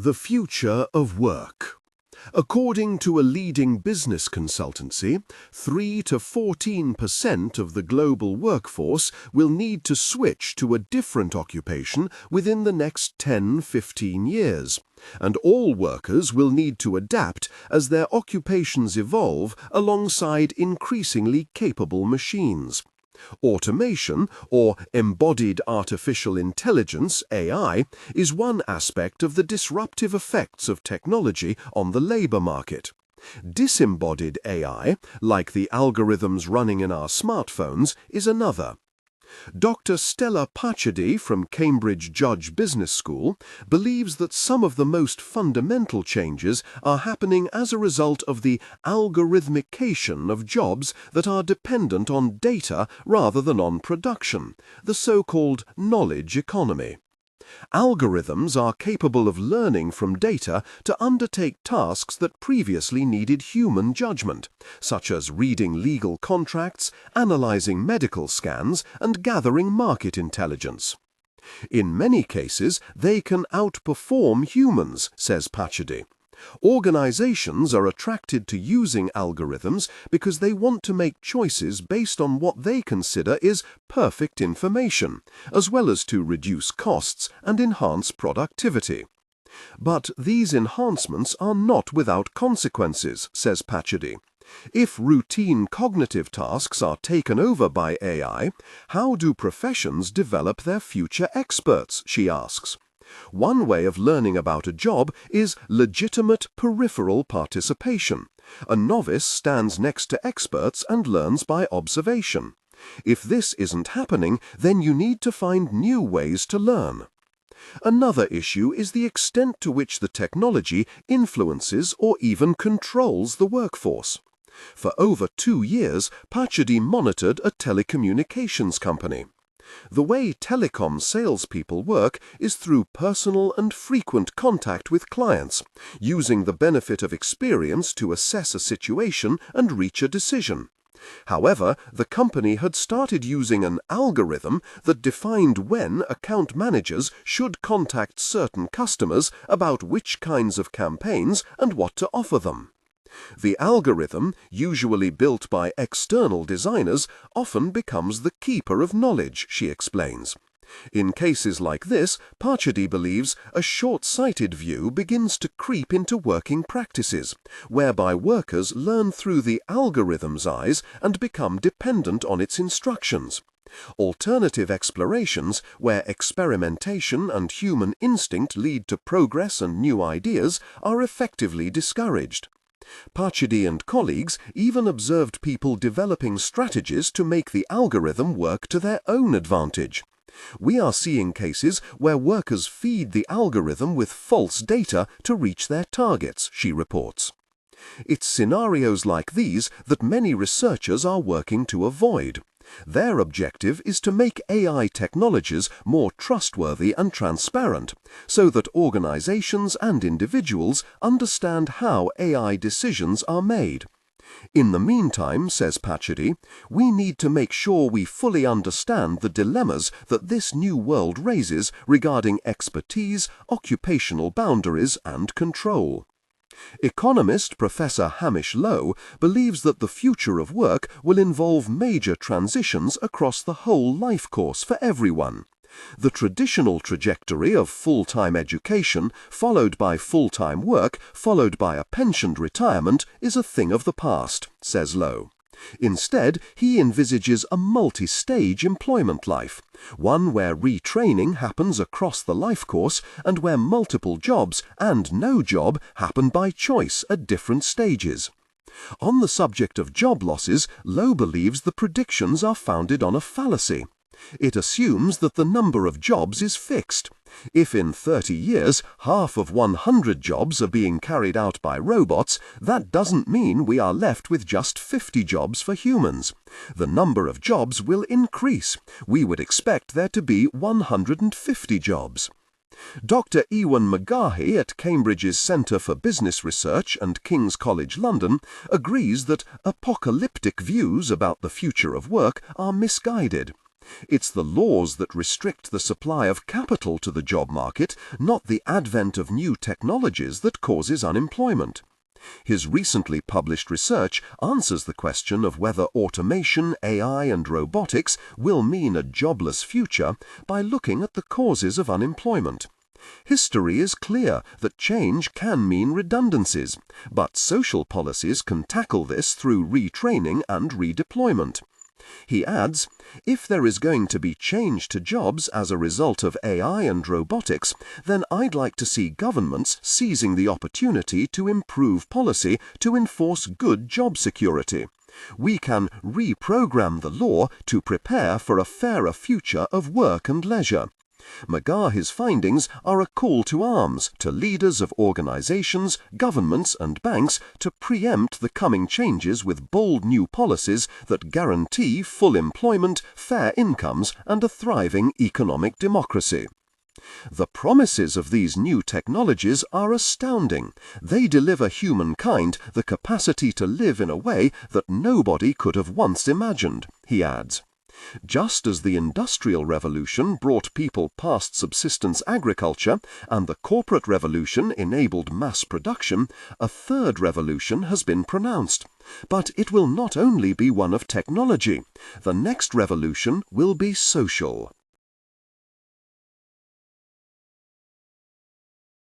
The future of work. According to a leading business consultancy, 3 to 14% of the global workforce will need to switch to a different occupation within the next 10–15 years, and all workers will need to adapt as their occupations evolve alongside increasingly capable machines. Automation, or embodied artificial intelligence (AI), is one aspect of the disruptive effects of technology on the labor market. Disembodied AI, like the algorithms running in our smartphones, is another. Dr. Stella Pachadi from Cambridge Judge Business School believes that some of the most fundamental changes are happening as a result of the algorithmication of jobs that are dependent on data rather than on production, the so-called knowledge economy. Algorithms are capable of learning from data to undertake tasks that previously needed human judgment, such as reading legal contracts, analyzing medical scans, and gathering market intelligence. In many cases, they can outperform humans, says Pachadi. Organizations are attracted to using algorithms because they want to make choices based on what they consider is perfect information, as well as to reduce costs and enhance productivity. But these enhancements are not without consequences, says Pachadi. If routine cognitive tasks are taken over by AI, how do professions develop their future experts, she asks. One way of learning about a job is legitimate peripheral participation. A novice stands next to experts and learns by observation. If this isn't happening, then you need to find new ways to learn. Another issue is the extent to which the technology influences or even controls the workforce. For over 2 years, Pachadi monitored a telecommunications company. The way telecom salespeople work is through personal and frequent contact with clients, using the benefit of experience to assess a situation and reach a decision. However, the company had started using an algorithm that defined when account managers should contact certain customers about which kinds of campaigns and what to offer them. The algorithm, usually built by external designers, often becomes the keeper of knowledge, she explains. In cases like this, Pachadi believes a short-sighted view begins to creep into working practices, whereby workers learn through the algorithm's eyes and become dependent on its instructions. Alternative explorations, where experimentation and human instinct lead to progress and new ideas, are effectively discouraged. Pachadi and colleagues even observed people developing strategies to make the algorithm work to their own advantage. We are seeing cases where workers feed the algorithm with false data to reach their targets, she reports. It's scenarios like these that many researchers are working to avoid. Their objective is to make AI technologies more trustworthy and transparent, so that organizations and individuals understand how AI decisions are made. In the meantime, says Pachadi, we need to make sure we fully understand the dilemmas that this new world raises regarding expertise, occupational boundaries, and control. Economist Professor Hamish Lowe believes that the future of work will involve major transitions across the whole life course for everyone. The traditional trajectory of full-time education, followed by full-time work, followed by a pensioned retirement, is a thing of the past, says Lowe. Instead, he envisages a multi-stage employment life, one where retraining happens across the life course and where multiple jobs and no job happen by choice at different stages. On the subject of job losses, Lowe believes the predictions are founded on a fallacy. It assumes that the number of jobs is fixed. If in 30 years half of 100 jobs are being carried out by robots, that doesn't mean we are left with just 50 jobs for humans. The number of jobs will increase. We would expect there to be 150 jobs. Dr. Ewan McGahey at Cambridge's Centre for Business Research and King's College London agrees that apocalyptic views about the future of work are misguided. It's the laws that restrict the supply of capital to the job market, not the advent of new technologies, that causes unemployment. His recently published research answers the question of whether automation, AI, and robotics will mean a jobless future by looking at the causes of unemployment. History is clear that change can mean redundancies, but social policies can tackle this through retraining and redeployment. He adds, if there is going to be change to jobs as a result of AI and robotics, then I'd like to see governments seizing the opportunity to improve policy to enforce good job security. We can reprogram the law to prepare for a fairer future of work and leisure. McGrahy's findings are a call to arms to leaders of organizations, governments, and banks to preempt the coming changes with bold new policies that guarantee full employment, fair incomes, and a thriving economic democracy. The promises of these new technologies are astounding. They deliver humankind the capacity to live in a way that nobody could have once imagined, he adds. Just as the Industrial Revolution brought people past subsistence agriculture and the corporate revolution enabled mass production, a third revolution has been pronounced. But it will not only be one of technology. The next revolution will be social.